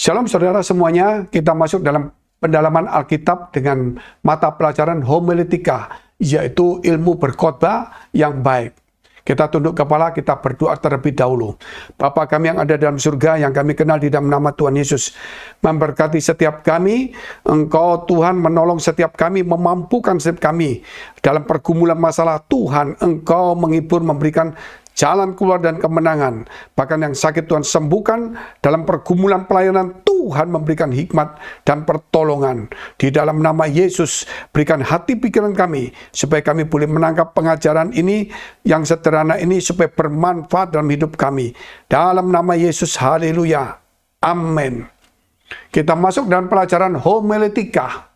Shalom saudara semuanya, kita masuk dalam pendalaman Alkitab dengan mata pelajaran homiletika, yaitu ilmu berkhotbah yang baik. Kita tunduk kepala, kita berdoa terlebih dahulu. Bapa kami yang ada dalam surga, yang kami kenal di dalam nama Tuhan Yesus, memberkati setiap kami. Engkau Tuhan menolong setiap kami, memampukan setiap kami dalam pergumulan masalah. Tuhan, Engkau menghibur, memberikan jalan keluar dan kemenangan. Bahkan yang sakit Tuhan sembuhkan. Dalam pergumulan pelayanan Tuhan memberikan hikmat dan pertolongan. Di dalam nama Yesus, berikan hati pikiran kami supaya kami boleh menangkap pengajaran ini yang sederhana ini supaya bermanfaat dalam hidup kami. Dalam nama Yesus, haleluya. Amin. Kita masuk dalam pelajaran homiletika,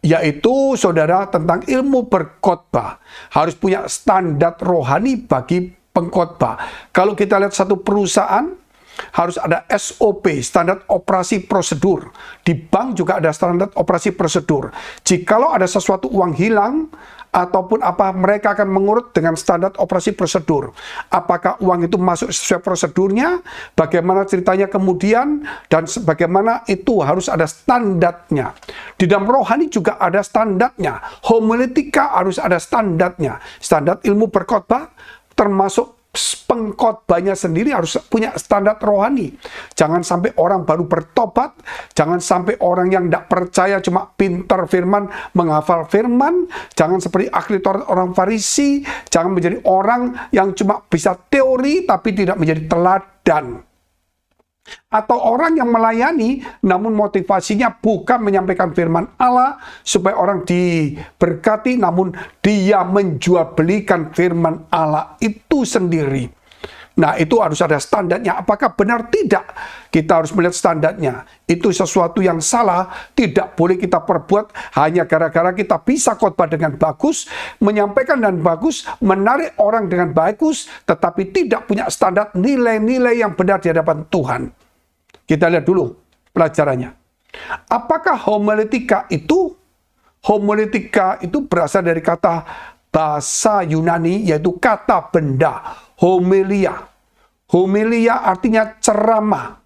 yaitu saudara tentang ilmu berkhotbah. Harus punya standar rohani bagi pengkhotbah. Kalau kita lihat satu perusahaan, harus ada SOP, standar operasi prosedur. Di bank juga ada standar operasi prosedur. Jikalau ada sesuatu uang hilang, ataupun apa, mereka akan mengurut dengan standar operasi prosedur. Apakah uang itu masuk sesuai prosedurnya, bagaimana ceritanya kemudian, dan bagaimana itu harus ada standarnya. Di dalam rohani juga ada standarnya. Homiletika harus ada standarnya. Standar ilmu berkhotbah, termasuk pengkhotbahnya sendiri harus punya standar rohani. Jangan sampai orang baru bertobat, jangan sampai orang yang tidak percaya cuma pintar firman, menghafal firman, jangan seperti ahli Taurat orang Farisi, jangan menjadi orang yang cuma bisa teori tapi tidak menjadi teladan. Atau orang yang melayani namun motivasinya bukan menyampaikan firman Allah supaya orang diberkati, namun dia menjual belikan firman Allah itu sendiri. Nah, itu harus ada standarnya. Apakah benar? Tidak. Kita harus melihat standarnya. Itu sesuatu yang salah, tidak boleh kita perbuat hanya gara-gara kita bisa khotbah dengan bagus, menyampaikan dengan bagus, menarik orang dengan bagus, tetapi tidak punya standar nilai-nilai yang benar di hadapan Tuhan. Kita lihat dulu pelajarannya. Apakah homiletika itu? Homiletika itu berasal dari kata bahasa Yunani, yaitu kata benda. Homilia. Homilia artinya ceramah.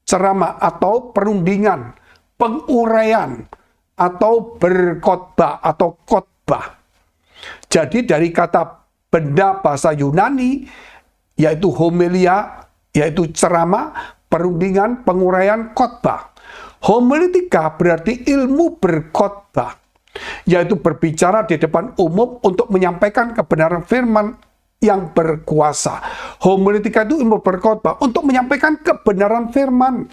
Ceramah atau perundingan, penguraian, atau berkhotbah atau khotbah. Jadi dari kata benda bahasa Yunani, yaitu homilia, yaitu ceramah, perundingan, penguraian, khotbah. Homiletika berarti ilmu berkhotbah, yaitu berbicara di depan umum untuk menyampaikan kebenaran firman yang berkuasa. Homiletika itu ilmu berkhotbah untuk menyampaikan kebenaran firman.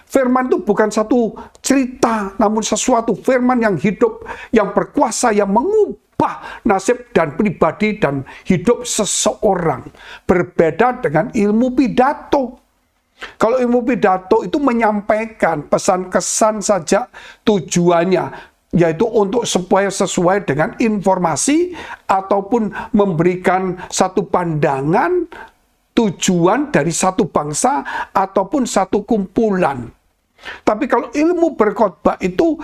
Firman itu bukan satu cerita, namun sesuatu firman yang hidup, yang berkuasa, yang mengubah nasib dan pribadi dan hidup seseorang. Berbeda dengan ilmu pidato. Kalau ilmu pidato itu menyampaikan pesan-kesan saja tujuannya, yaitu untuk supaya sesuai dengan informasi ataupun memberikan satu pandangan tujuan dari satu bangsa ataupun satu kumpulan. Tapi kalau ilmu berkhotbah itu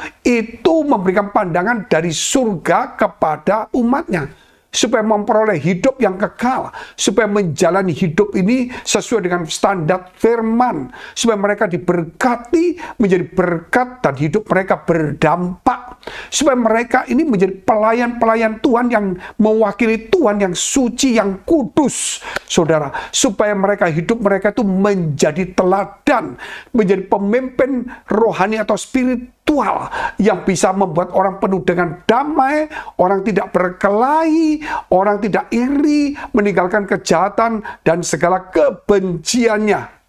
memberikan pandangan dari surga kepada umatnya, supaya memperoleh hidup yang kekal, supaya menjalani hidup ini sesuai dengan standar firman, supaya mereka diberkati, menjadi berkat, dan hidup mereka berdampak, supaya mereka ini menjadi pelayan-pelayan Tuhan yang mewakili Tuhan yang suci, yang kudus, saudara, supaya hidup mereka itu menjadi teladan, menjadi pemimpin rohani atau spiritual yang bisa membuat orang penuh dengan damai, orang tidak berkelahi, orang tidak iri, meninggalkan kejahatan dan segala kebenciannya.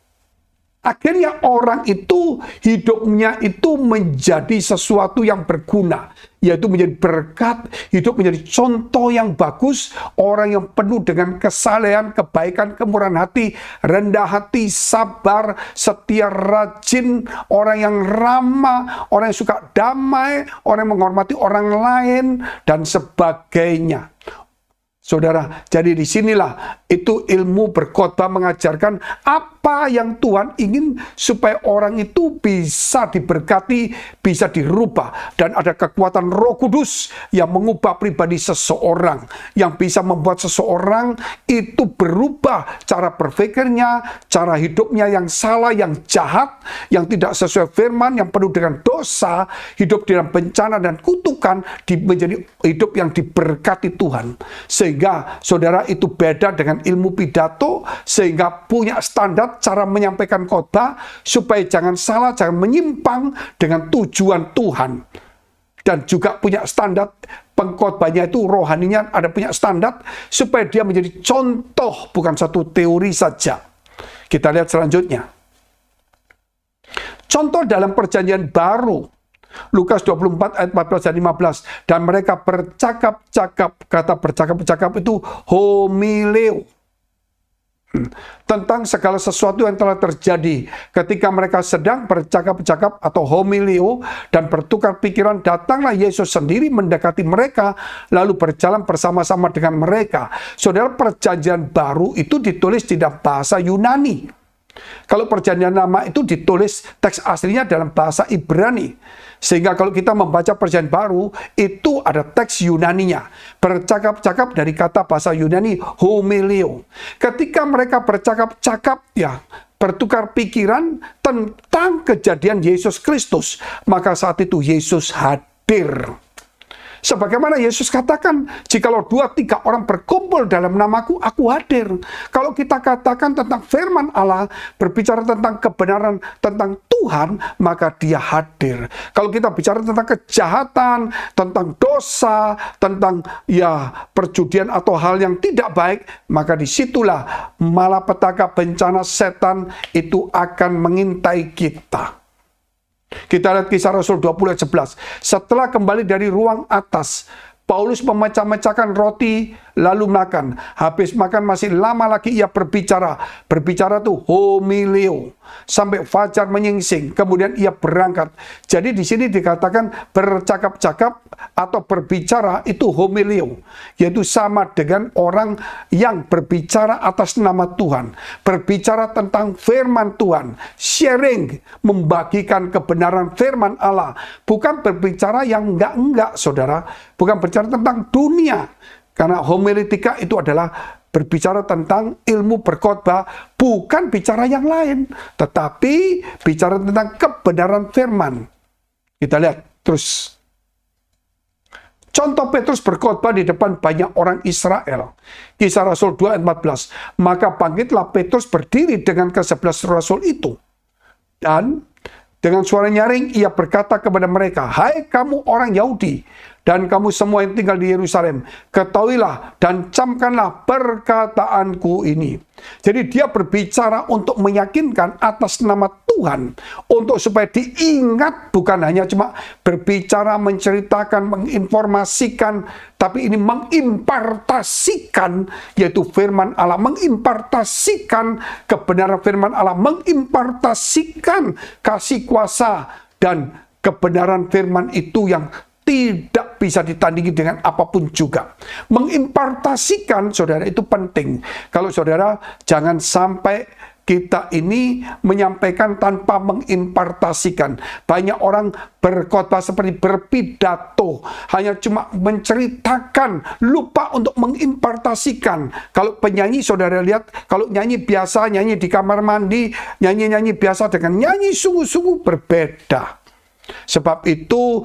Akhirnya orang itu hidupnya itu menjadi sesuatu yang berguna, yaitu menjadi berkat, hidup menjadi contoh yang bagus, orang yang penuh dengan kesalehan, kebaikan, kemurahan hati, rendah hati, sabar, setia, rajin, orang yang ramah, orang yang suka damai, orang yang menghormati orang lain, dan sebagainya. Saudara, jadi disinilah itu ilmu berkhotbah mengajarkan apa yang Tuhan ingin supaya orang itu bisa diberkati, bisa dirubah. Dan ada kekuatan Roh Kudus yang mengubah pribadi seseorang, yang bisa membuat seseorang itu berubah cara berpikirnya, cara hidupnya yang salah, yang jahat, yang tidak sesuai firman, yang penuh dengan dosa, hidup dalam bencana dan kutukan, menjadi hidup yang diberkati Tuhan. Sehingga saudara itu beda dengan ilmu pidato, sehingga punya standar cara menyampaikan khotbah supaya jangan salah, jangan menyimpang dengan tujuan Tuhan. Dan juga punya standar pengkhotbahnya itu rohaninya ada punya standar supaya dia menjadi contoh, bukan satu teori saja. Kita lihat selanjutnya. Contoh dalam perjanjian baru, Lukas 24 ayat 14 dan 15. Dan mereka bercakap-cakap, kata bercakap-cakap itu homileo, tentang segala sesuatu yang telah terjadi. Ketika mereka sedang bercakap-cakap atau homileo dan bertukar pikiran, datanglah Yesus sendiri mendekati mereka, lalu berjalan bersama-sama dengan mereka. Saudara, perjanjian baru itu ditulis di dalam bahasa Yunani. Kalau perjanjian lama itu ditulis teks aslinya dalam bahasa Ibrani. Sehingga kalau kita membaca perjanjian baru, itu ada teks Yunaninya. Bercakap-cakap dari kata bahasa Yunani homileo. Ketika mereka bercakap-cakap, ya, bertukar pikiran tentang kejadian Yesus Kristus, maka saat itu Yesus hadir. Sebagaimana Yesus katakan, jikalau 2-3 orang berkumpul dalam namaku, aku hadir. Kalau kita katakan tentang firman Allah, berbicara tentang kebenaran, tentang Tuhan, maka dia hadir. Kalau kita bicara tentang kejahatan, tentang dosa, tentang perjudian atau hal yang tidak baik, maka disitulah malapetaka bencana setan itu akan mengintai kita. Kita lihat Kisah Rasul 20 ayat 11. Setelah kembali dari ruang atas, Paulus memecah-mecahkan roti lalu makan. Habis makan masih lama lagi ia berbicara. Berbicara tuh homileo sampai fajar menyingsing. Kemudian ia berangkat. Jadi di sini dikatakan bercakap-cakap atau berbicara itu homileo, yaitu sama dengan orang yang berbicara atas nama Tuhan, berbicara tentang firman Tuhan, sharing, membagikan kebenaran firman Allah, bukan berbicara yang enggak-enggak, saudara, bukan berbicara tentang dunia. Karena homiletika itu adalah berbicara tentang ilmu berkhotbah, bukan bicara yang lain, tetapi bicara tentang kebenaran firman. Kita lihat terus. Contoh Petrus berkhotbah di depan banyak orang Israel. Kisah Rasul 2 ayat 14. Maka bangkitlah Petrus berdiri dengan ke-11 Rasul itu. Dan dengan suara nyaring ia berkata kepada mereka, "Hai kamu orang Yahudi, dan kamu semua yang tinggal di Yerusalem, ketahuilah dan camkanlah perkataanku ini." Jadi dia berbicara untuk meyakinkan atas nama Tuhan, untuk supaya diingat, bukan hanya cuma berbicara, menceritakan, menginformasikan, tapi ini mengimpartasikan, yaitu firman Allah, mengimpartasikan kebenaran firman Allah, mengimpartasikan kasih kuasa dan kebenaran firman itu yang tidak bisa ditandingi dengan apapun juga. Mengimpartasikan, saudara, itu penting. Kalau saudara, jangan sampai kita ini menyampaikan tanpa mengimpartasikan. Banyak orang berkhotbah seperti berpidato, hanya cuma menceritakan, lupa untuk mengimpartasikan. Kalau penyanyi, saudara lihat, kalau nyanyi biasa, nyanyi di kamar mandi, nyanyi-nyanyi biasa dengan nyanyi sungguh-sungguh berbeda. Sebab itu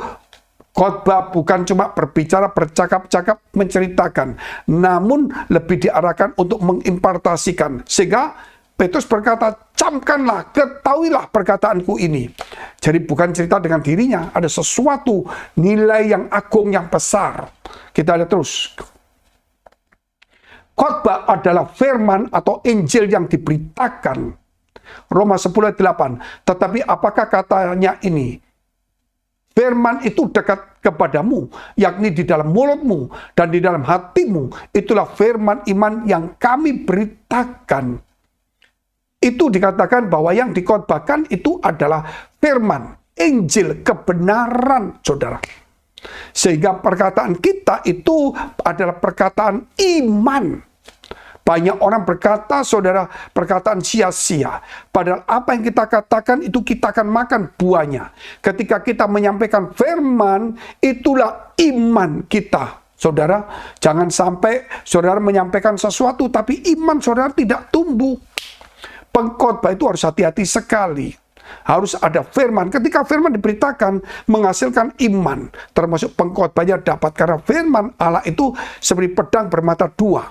khotbah bukan cuma berbicara, bercakap-cakap, menceritakan, namun lebih diarahkan untuk mengimpartasikan. Sehingga Petrus berkata, camkanlah, ketahuilah perkataanku ini. Jadi bukan cerita dengan dirinya, ada sesuatu nilai yang agung, yang besar. Kita lihat terus. Khotbah adalah firman atau Injil yang diberitakan. Roma 10 ayat 8. Tetapi apakah katanya ini? Firman itu dekat kepadamu, yakni di dalam mulutmu dan di dalam hatimu. Itulah firman iman yang kami beritakan. Itu dikatakan bahwa yang dikhotbahkan itu adalah firman, Injil, kebenaran, saudara. Sehingga perkataan kita itu adalah perkataan iman. Banyak orang berkata, saudara, perkataan sia-sia. Padahal apa yang kita katakan itu kita akan makan buahnya. Ketika kita menyampaikan firman, itulah iman kita. Saudara, jangan sampai saudara menyampaikan sesuatu, tapi iman saudara tidak tumbuh. Pengkhotbah itu harus hati-hati sekali. Harus ada firman. Ketika firman diberitakan, menghasilkan iman. Termasuk pengkhotbahnya dapat. Karena firman Allah itu seperti pedang bermata dua.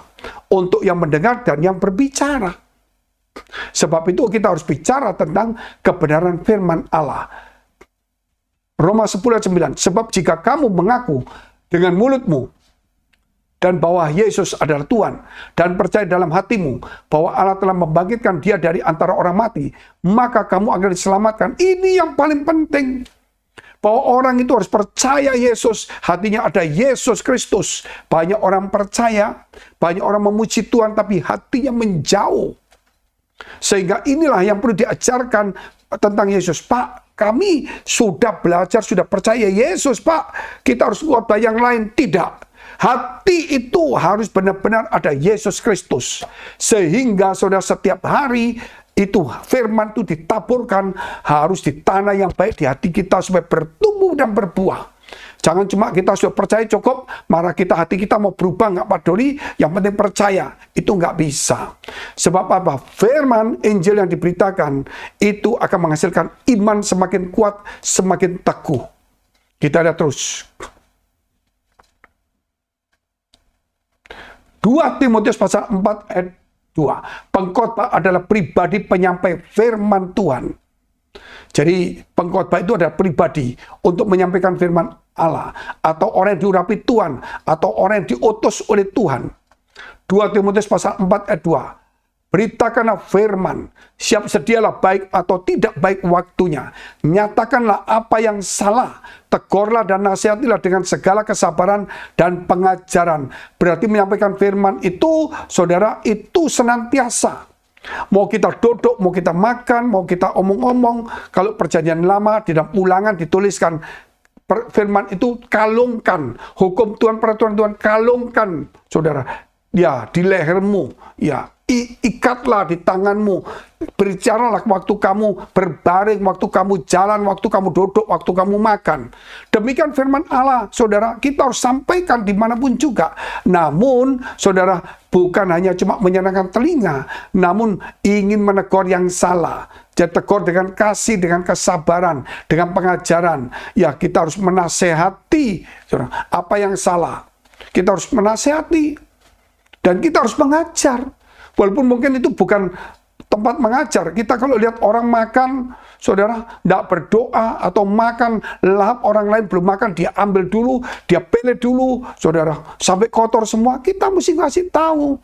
Untuk yang mendengar dan yang berbicara. Sebab itu kita harus bicara tentang kebenaran firman Allah. Roma 10 ayat 9. Sebab jika kamu mengaku dengan mulutmu dan bahwa Yesus adalah Tuhan, dan percaya dalam hatimu bahwa Allah telah membangkitkan dia dari antara orang mati, maka kamu akan diselamatkan. Ini yang paling penting. Bahwa orang itu harus percaya Yesus, hatinya ada Yesus Kristus. Banyak orang percaya, banyak orang memuji Tuhan, tapi hatinya menjauh. Sehingga inilah yang perlu diajarkan tentang Yesus. Pak, kami sudah belajar, sudah percaya Yesus, Pak. Kita harus khotbah yang lain. Tidak. Hati itu harus benar-benar ada Yesus Kristus. Sehingga saudara setiap hari itu firman itu ditaburkan, harus di tanah yang baik di hati kita supaya bertumbuh dan berbuah. Jangan cuma kita sudah percaya cukup, marah kita, hati kita mau berubah, nggak peduli, yang penting percaya. Itu nggak bisa. Sebab apa? Firman Injil yang diberitakan itu akan menghasilkan iman semakin kuat, semakin teguh. Kita lihat terus. 2 Timotius pasal 4 ayat 2. Pengkhotbah adalah pribadi penyampai firman Tuhan. Jadi pengkhotbah itu adalah pribadi untuk menyampaikan firman Allah. Atau orang yang diurapi Tuhan. Atau orang yang diutus oleh Tuhan. 2 Timotius pasal 4 ayat 2. Beritakanlah firman, siap sedialah baik atau tidak baik waktunya. Nyatakanlah apa yang salah, tegurlah dan nasihatilah dengan segala kesabaran dan pengajaran. Berarti menyampaikan firman itu, saudara, itu senantiasa. Mau kita duduk, mau kita makan, mau kita omong-omong. Kalau perjanjian lama, di dalam ulangan dituliskan, firman itu kalungkan. Hukum Tuhan, peraturan Tuhan, kalungkan, saudara. Ya, di lehermu, ya. Ikatlah di tanganmu, bericaralah waktu kamu berbaring, waktu kamu jalan, waktu kamu duduk, waktu kamu makan. Demikian firman Allah, saudara, kita harus sampaikan dimanapun juga. Namun, saudara, bukan hanya cuma menyenangkan telinga, namun ingin menegur yang salah. Jadi tegur dengan kasih, dengan kesabaran, dengan pengajaran. Ya, kita harus menasehati, saudara, apa yang salah. Kita harus menasehati, dan kita harus mengajar. Walaupun mungkin itu bukan tempat mengajar. Kita kalau lihat orang makan, saudara, tidak berdoa atau makan lahap orang lain belum makan, dia ambil dulu, dia pilih dulu, saudara, sampai kotor semua. Kita mesti ngasih tahu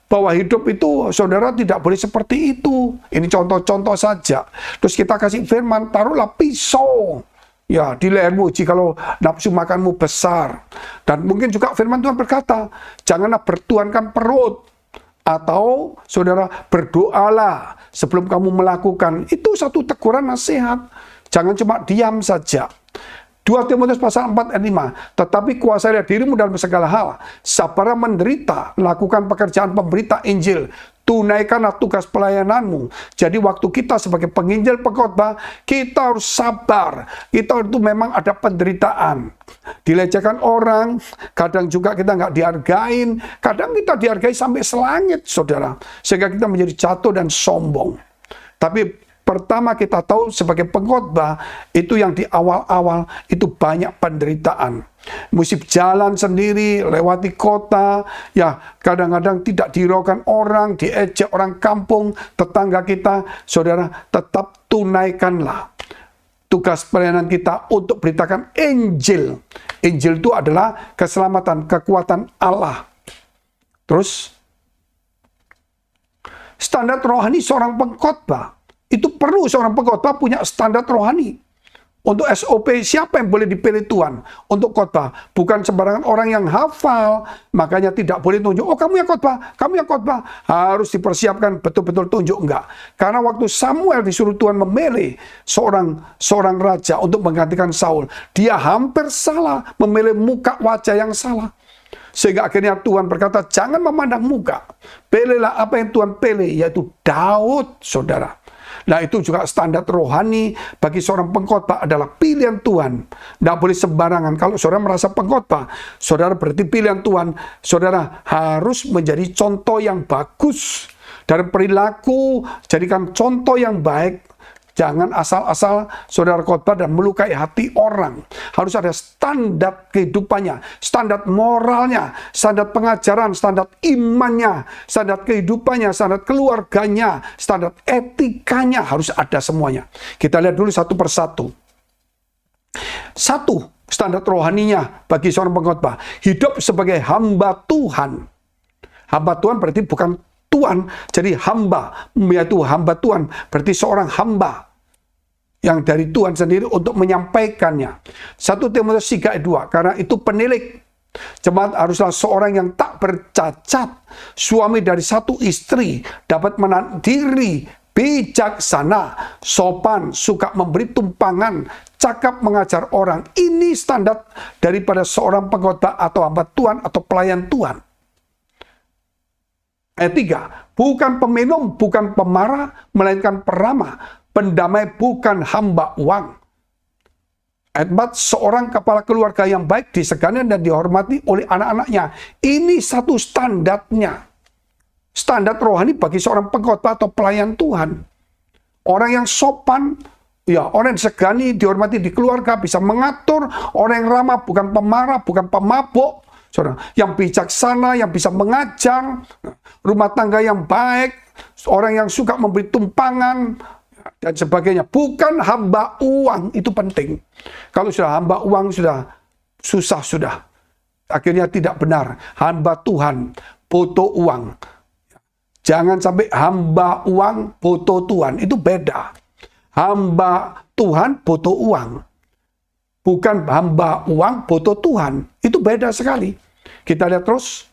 bahwa hidup itu, saudara, tidak boleh seperti itu. Ini contoh-contoh saja. Terus kita kasih firman, taruhlah pisau, ya, di lehermu jikalau nafsu makanmu besar. Dan mungkin juga firman Tuhan berkata, janganlah bertuhankan perut. Atau saudara, berdoalah sebelum kamu melakukan. Itu satu teguran nasihat. Jangan cuma diam saja. 2 Timotius pasal 4 ayat 5. Tetapi kuasailah dirimu dalam segala hal. Sabarlah menderita, lakukan pekerjaan pemberita Injil. Tunaikanlah tugas pelayananmu. Jadi waktu kita sebagai penginjil, pengkhotbah, kita harus sabar. Kita itu memang ada penderitaan. Dilecehkan orang, kadang juga kita nggak dihargain, kadang kita dihargai sampai selangit, saudara. Sehingga kita menjadi jatuh dan sombong. Tapi pertama kita tahu sebagai pengkhotbah, itu yang di awal-awal itu banyak penderitaan. Mesti jalan sendiri, lewati kota, ya kadang-kadang tidak dihiraukan orang, diejek orang kampung, tetangga kita. Saudara, tetap tunaikanlah tugas pelayanan kita untuk beritakan Injil. Injil itu adalah keselamatan, kekuatan Allah. Terus, standar rohani seorang pengkhotbah. Itu perlu seorang pengkhotbah punya standar rohani. Untuk SOP, siapa yang boleh dipilih Tuhan untuk khotbah? Bukan sembarangan orang yang hafal, makanya tidak boleh tunjuk, oh kamu yang khotbah, kamu yang khotbah. Harus dipersiapkan betul-betul tunjuk, enggak. Karena waktu Samuel disuruh Tuhan memilih seorang raja untuk menggantikan Saul, dia hampir salah, memilih muka wajah yang salah. Sehingga akhirnya Tuhan berkata, jangan memandang muka. Pilihlah apa yang Tuhan pilih, yaitu Daud, saudara. Nah, itu juga standar rohani bagi seorang pengkhotbah adalah pilihan Tuhan. Tidak boleh sembarangan. Kalau saudara merasa pengkhotbah, saudara berarti pilihan Tuhan. Saudara harus menjadi contoh yang bagus. Dari perilaku, jadikan contoh yang baik. Jangan asal-asal saudara khotbah dan melukai hati orang. Harus ada standar kehidupannya, standar moralnya, standar pengajaran, standar imannya, standar kehidupannya, standar keluarganya, standar etikanya, harus ada semuanya. Kita lihat dulu satu persatu. Satu, standar rohaninya bagi seorang pengkhotbah, hidup sebagai hamba Tuhan. Hamba Tuhan berarti bukan Tuhan, jadi hamba, yaitu hamba Tuhan, berarti seorang hamba yang dari Tuhan sendiri untuk menyampaikannya. 1 Timotius 3 ayat 2, karena itu penilik. Jemaat haruslah seorang yang tak bercacat, suami dari satu istri, dapat menahan diri, bijaksana, sopan, suka memberi tumpangan, cakap mengajar orang. Ini standar daripada seorang pengkhotbah atau hamba Tuhan atau pelayan Tuhan. Ayat 3, bukan peminum, bukan pemarah, melainkan peramah, pendamai, bukan hamba uang. Ayat 4, seorang kepala keluarga yang baik, disegani dan dihormati oleh anak-anaknya. Ini satu standarnya. Standar rohani bagi seorang pengkhotbah atau pelayan Tuhan. Orang yang sopan, ya, orang yang disegani, dihormati di keluarga, bisa mengatur, orang yang ramah, bukan pemarah, bukan pemabuk, saudara, yang bijaksana, yang bisa mengajar, rumah tangga yang baik, orang yang suka memberi tumpangan, dan sebagainya. Bukan hamba uang, itu penting. Kalau sudah hamba uang, sudah susah, sudah. Akhirnya tidak benar. Hamba Tuhan, foto uang. Jangan sampai hamba uang, foto Tuhan. Itu beda. Hamba Tuhan, foto uang. Bukan hamba uang, foto Tuhan. Itu beda sekali. Kita lihat terus.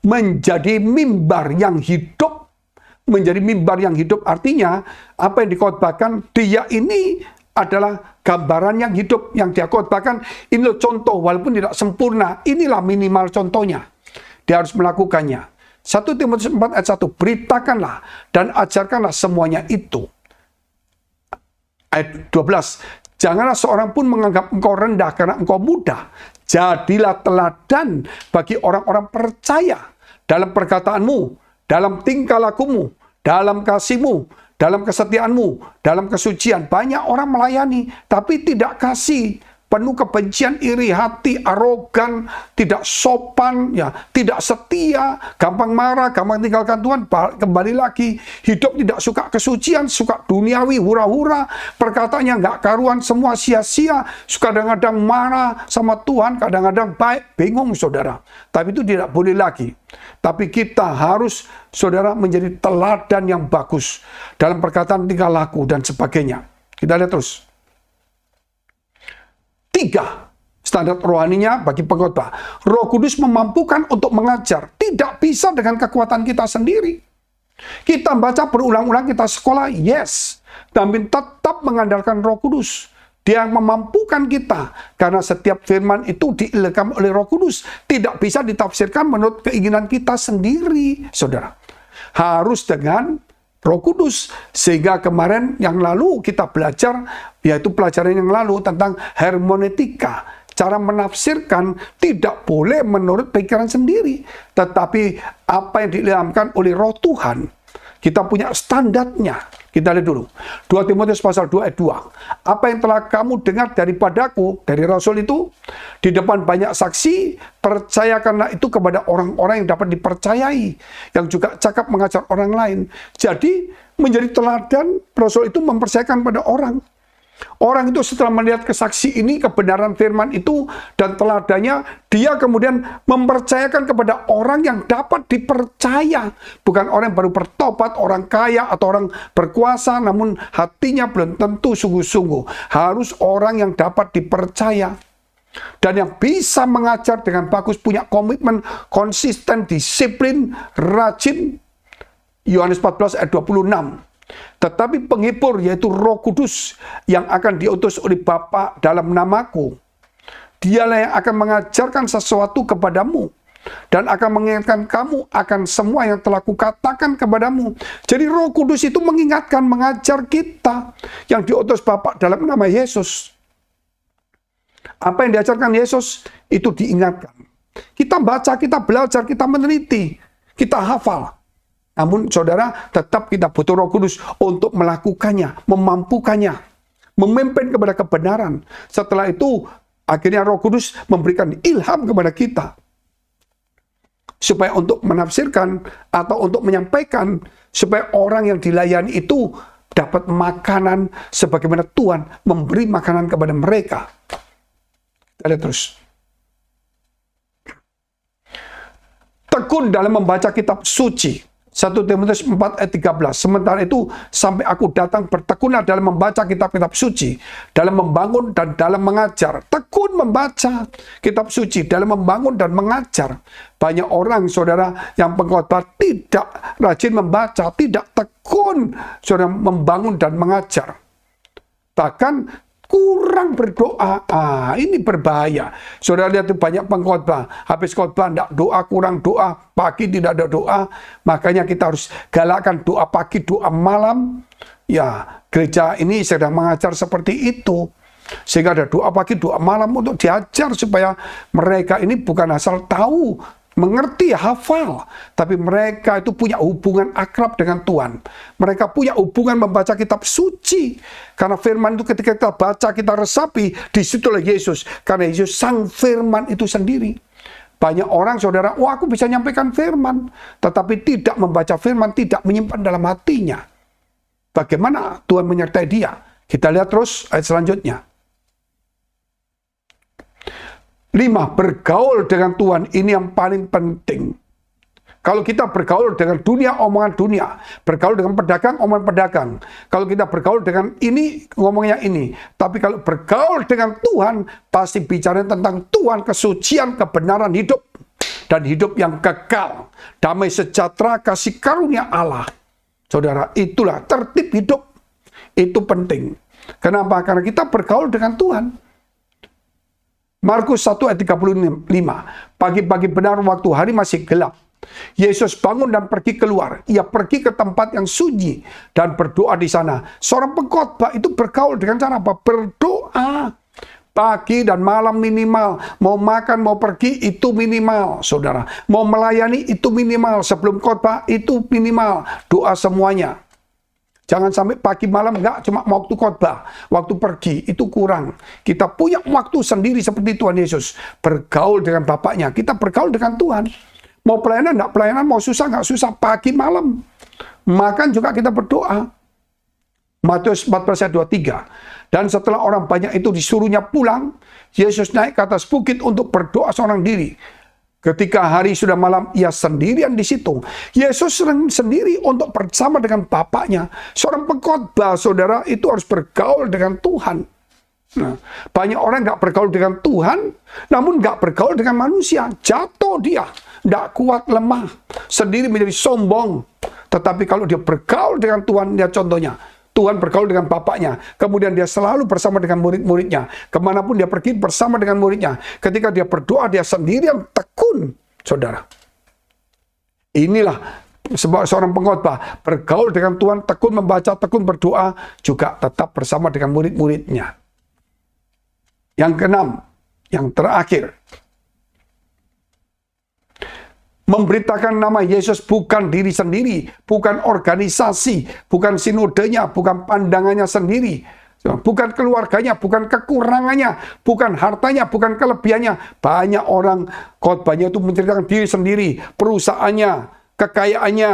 Menjadi mimbar yang hidup. Menjadi mimbar yang hidup artinya apa yang dikhotbahkan dia ini adalah gambaran yang hidup. Yang dia khotbahkan ini loh contoh, walaupun tidak sempurna. Inilah minimal contohnya. Dia harus melakukannya. 1 Timotius 4 ayat 1, beritakanlah dan ajarkanlah semuanya itu. Ayat 12, janganlah seorang pun menganggap engkau rendah karena engkau muda. Jadilah teladan bagi orang-orang percaya dalam perkataanmu, dalam tingkah lakumu, dalam kasihmu, dalam kesetiaanmu, dalam kesucian. Banyak orang melayani, tapi tidak kasih. Penuh kebencian, iri hati, arogan, tidak sopan, ya, tidak setia, gampang marah, gampang tinggalkan Tuhan. Kembali lagi, hidup tidak suka kesucian, suka duniawi, hura-hura, perkataannya nggak karuan, semua sia-sia, kadang-kadang marah sama Tuhan, kadang-kadang baik, bingung saudara. Tapi itu tidak boleh lagi. Tapi kita harus, saudara, menjadi teladan yang bagus dalam perkataan, tingkah laku, dan sebagainya. Kita lihat terus. 3, standar rohaninya bagi pengkhotbah. Roh Kudus memampukan untuk mengajar. Tidak bisa dengan kekuatan kita sendiri. Kita baca berulang-ulang, kita sekolah, yes. Tapi tetap mengandalkan Roh Kudus. Dia yang memampukan kita. Karena setiap firman itu diilham oleh Roh Kudus. Tidak bisa ditafsirkan menurut keinginan kita sendiri, saudara. Harus dengan Roh Kudus. Sehingga kemarin yang lalu kita belajar, yaitu pelajaran yang lalu tentang hermeneutika. Cara menafsirkan tidak boleh menurut pikiran sendiri. Tetapi apa yang diilhamkan oleh Roh Tuhan. Kita punya standarnya. Kita lihat dulu. 2 Timotius pasal 2 ayat 2. Apa yang telah kamu dengar daripadaku, dari Rasul itu, di depan banyak saksi, percayakanlah itu kepada orang-orang yang dapat dipercayai, yang juga cakap mengajar orang lain. Jadi, menjadi teladan, Rasul itu mempercayakan pada orang. Orang itu setelah melihat kesaksi ini, kebenaran firman itu, dan teladannya, dia kemudian mempercayakan kepada orang yang dapat dipercaya. Bukan orang yang baru bertobat, orang kaya, atau orang berkuasa, namun hatinya belum tentu sungguh-sungguh. Harus orang yang dapat dipercaya. Dan yang bisa mengajar dengan bagus, punya komitmen, konsisten, disiplin, rajin. Yohanes 14 ayat 26. Tetapi penghibur, yaitu Roh Kudus, yang akan diutus oleh Bapa dalam namaku, dialah yang akan mengajarkan sesuatu kepadamu dan akan mengingatkan kamu akan semua yang telah kukatakan kepadamu. Jadi Roh Kudus itu mengingatkan, mengajar kita yang diutus Bapa dalam nama Yesus. Apa yang diajarkan Yesus itu diingatkan. Kita baca, kita belajar, kita meneliti, kita hafal. Namun saudara, tetap kita butuh Roh Kudus untuk melakukannya, memampukannya, memimpin kepada kebenaran. Setelah itu, akhirnya Roh Kudus memberikan ilham kepada kita. Supaya untuk menafsirkan atau untuk menyampaikan, supaya orang yang dilayani itu dapat makanan sebagaimana Tuhan memberi makanan kepada mereka. Kita lihat terus. Tekun dalam membaca kitab suci. 1 Timotius 4 ayat 13. Sementara itu, sampai aku datang, bertekunlah dalam membaca kitab-kitab suci, dalam membangun dan dalam mengajar. Tekun membaca kitab suci, dalam membangun dan mengajar. Banyak orang, saudara, yang pengkhotbah tidak rajin membaca, tidak tekun, saudara, membangun dan mengajar. Bahkan kurang berdoa. Ini berbahaya. Saudara lihat banyak pengkhotbah, habis khotbah tidak doa, kurang doa, pagi tidak ada doa. Makanya kita harus galakkan doa pagi, doa malam. Ya, gereja ini sedang mengajar seperti itu. Sehingga ada doa pagi, doa malam untuk diajar supaya mereka ini bukan asal tahu, mengerti, hafal, tapi mereka itu punya hubungan akrab dengan Tuhan. Mereka punya hubungan membaca kitab suci. Karena firman itu ketika kita baca, kita resapi, disitulah Yesus. Karena Yesus sang firman itu sendiri. Banyak orang, saudara, aku bisa nyampaikan firman, tetapi tidak membaca firman, tidak menyimpan dalam hatinya. Bagaimana Tuhan menyertai dia? Kita lihat terus ayat selanjutnya. 5. Bergaul dengan Tuhan, ini yang paling penting. Kalau kita bergaul dengan dunia, omongan dunia. Bergaul dengan pedagang, omongan pedagang. Kalau kita bergaul dengan ini, ngomongnya ini. Tapi kalau bergaul dengan Tuhan, pasti bicara tentang Tuhan, kesucian, kebenaran hidup. Dan hidup yang kekal. Damai sejahtera, kasih karunia Allah. Saudara, itulah tertib hidup. Itu penting. Kenapa? Karena kita bergaul dengan Tuhan. Markus 1 ayat 35. Pagi-pagi benar waktu hari masih gelap, Yesus bangun dan pergi keluar. Ia pergi ke tempat yang sunyi dan berdoa di sana. Seorang pengkhotbah itu bergaul dengan cara apa? Berdoa. Pagi dan malam minimal. Mau makan, mau pergi, itu minimal, saudara. Mau melayani, itu minimal. Sebelum khotbah, itu minimal. Doa semuanya. Jangan sampai pagi malam enggak, cuma waktu khotbah, waktu pergi, itu kurang. Kita punya waktu sendiri seperti Tuhan Yesus. Bergaul dengan Bapaknya, kita bergaul dengan Tuhan. Mau pelayanan enggak pelayanan, mau susah enggak susah, pagi malam. Makan juga kita berdoa. Matius 14 ayat 23. Dan setelah orang banyak itu disuruhnya pulang, Yesus naik ke atas bukit untuk berdoa seorang diri. Ketika hari sudah malam, ia sendirian di situ. Yesus sendiri untuk bersama dengan Bapaknya. Seorang pengkhotbah, saudara, itu harus bergaul dengan Tuhan. Nah, banyak orang nggak bergaul dengan Tuhan, namun nggak bergaul dengan manusia. Jatuh dia, nggak kuat, lemah, sendiri menjadi sombong. Tetapi kalau dia bergaul dengan Tuhan, lihat contohnya. Tuhan bergaul dengan Bapaknya, kemudian dia selalu bersama dengan murid-muridnya. Kemanapun dia pergi bersama dengan muridnya. Ketika dia berdoa, dia sendirian tekun, saudara. Inilah seorang pengkhotbah, bergaul dengan Tuhan, tekun membaca, tekun berdoa, juga tetap bersama dengan murid-muridnya. Yang keenam, yang terakhir, memberitakan nama Yesus bukan diri sendiri, bukan organisasi, bukan sinodenya, bukan pandangannya sendiri, bukan keluarganya, bukan kekurangannya, bukan hartanya, bukan kelebihannya. Banyak orang khotbahnya itu menceritakan diri sendiri, perusahaannya, kekayaannya,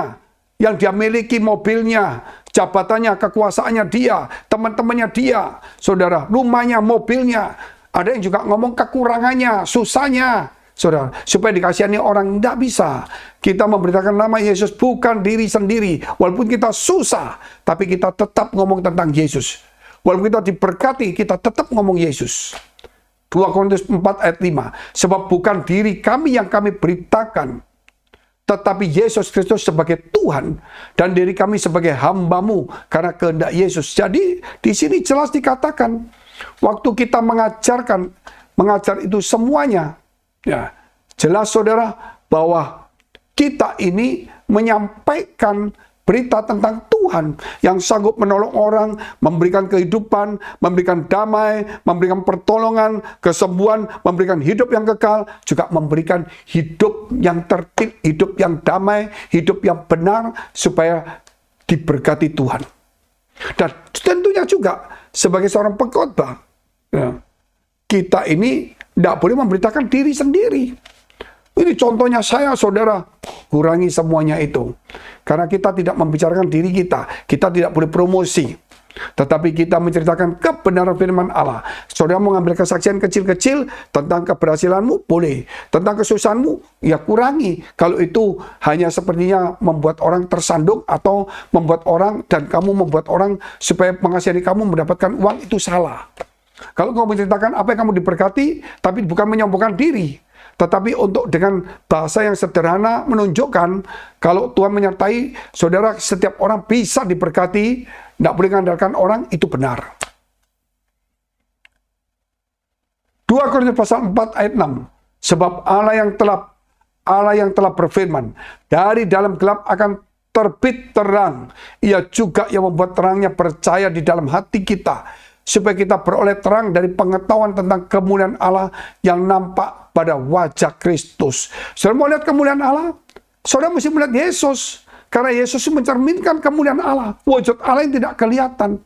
yang dia miliki, mobilnya, jabatannya, kekuasaannya dia, teman-temannya dia, saudara, rumahnya, mobilnya. Ada yang juga ngomong kekurangannya, susahnya, saudara, supaya dikasihani orang. Tidak bisa. Kita memberitakan nama Yesus, bukan diri sendiri. Walaupun kita susah, tapi kita tetap ngomong tentang Yesus. Walaupun kita diberkati, kita tetap ngomong Yesus. 2 Korintus 4 ayat 5. Sebab bukan diri kami yang kami beritakan, tetapi Yesus Kristus sebagai Tuhan, dan diri kami sebagai hamba-Mu karena kehendak Yesus. Jadi di sini jelas dikatakan, waktu kita mengajar itu semuanya, ya, jelas saudara, bahwa kita ini menyampaikan berita tentang Tuhan yang sanggup menolong orang, memberikan kehidupan, memberikan damai, memberikan pertolongan, kesembuhan, memberikan hidup yang kekal, juga memberikan hidup yang tertib, hidup yang damai, hidup yang benar, supaya diberkati Tuhan. Dan tentunya juga sebagai seorang pengkhotbah, ya, kita ini tidak boleh memberitakan diri sendiri. Ini contohnya saya, saudara, kurangi semuanya itu. Karena kita tidak membicarakan diri kita. Kita tidak boleh promosi. Tetapi kita menceritakan kebenaran firman Allah. Saudara mau ngambil kesaksian kecil-kecil tentang keberhasilanmu, boleh. Tentang kesusahanmu, ya kurangi. Kalau itu hanya sepertinya membuat orang tersandung atau membuat orang, dan kamu membuat orang supaya mengasihani kamu mendapatkan uang, itu salah. Kalau kamu menceritakan apa yang kamu diberkati, tapi bukan menyombongkan diri, tetapi untuk dengan bahasa yang sederhana menunjukkan kalau Tuhan menyertai saudara, setiap orang bisa diberkati, tidak boleh mengandalkan orang, itu benar. 2 Korintus pasal 4 ayat 6. Sebab Allah yang telah berfirman, dari dalam gelap akan terbit terang. Ia juga yang membuat terangnya percaya di dalam hati kita, supaya kita beroleh terang dari pengetahuan tentang kemuliaan Allah yang nampak pada wajah Kristus. Saudara mau lihat kemuliaan Allah? Saudara mesti melihat Yesus. Karena Yesus mencerminkan kemuliaan Allah. Wujud Allah yang tidak kelihatan.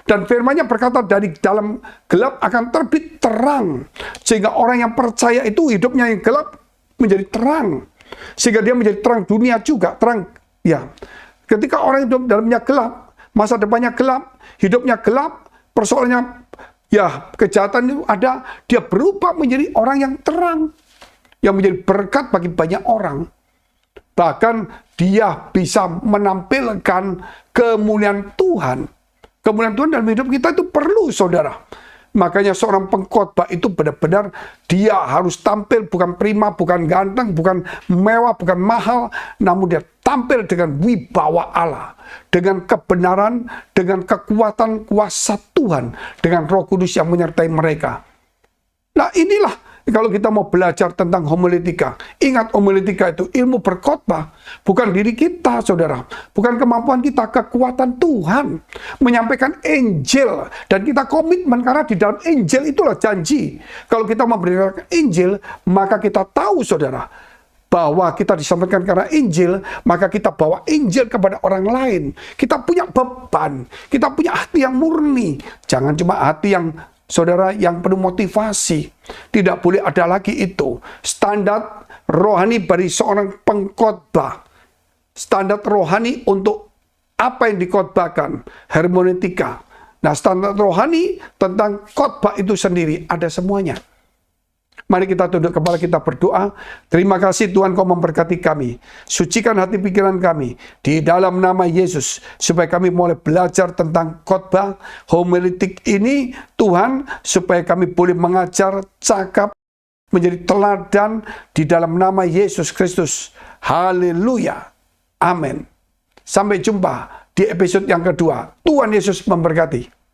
Dan firman-Nya berkata, dari dalam gelap akan terbit terang. Sehingga orang yang percaya itu hidupnya yang gelap menjadi terang. Sehingga dia menjadi terang dunia juga. Terang, ya. Ketika orang hidup dalamnya gelap, masa depannya gelap, hidupnya gelap, persoalannya, ya, kejahatan itu ada, dia berubah menjadi orang yang terang, yang menjadi berkat bagi banyak orang. Bahkan dia bisa menampilkan kemuliaan Tuhan. Kemuliaan Tuhan dalam hidup kita itu perlu, saudara. Makanya seorang pengkhotbah itu benar-benar dia harus tampil bukan prima, bukan ganteng, bukan mewah, bukan mahal, namun dia tampil dengan wibawa Allah, dengan kebenaran, dengan kekuatan kuasa Tuhan, dengan Roh Kudus yang menyertai mereka. Nah, inilah kalau kita mau belajar tentang homiletika. Ingat, homiletika itu ilmu berkhotbah, bukan diri kita, saudara, bukan kemampuan kita, kekuatan Tuhan menyampaikan Injil, dan kita komitmen karena di dalam Injil itulah janji. Kalau kita memberitakan Injil, maka kita tahu, saudara, bahwa kita disampaikan karena Injil, maka kita bawa Injil kepada orang lain. Kita punya beban, kita punya hati yang murni. Jangan cuma hati yang, saudara, yang penuh motivasi. Tidak boleh ada lagi itu. Standar rohani bagi seorang pengkhotbah. Standar rohani untuk apa yang dikhotbahkan. Hermeneutika. Nah, standar rohani tentang khotbah itu sendiri ada semuanya. Mari kita tunduk kepala, kita berdoa. Terima kasih Tuhan, Kau memberkati kami. Sucikan hati pikiran kami di dalam nama Yesus, supaya kami mulai belajar tentang khotbah homiletik ini, Tuhan, supaya kami boleh mengajar, cakap, menjadi teladan di dalam nama Yesus Kristus. Haleluya. Amin. Sampai jumpa di episode yang kedua. Tuhan Yesus memberkati.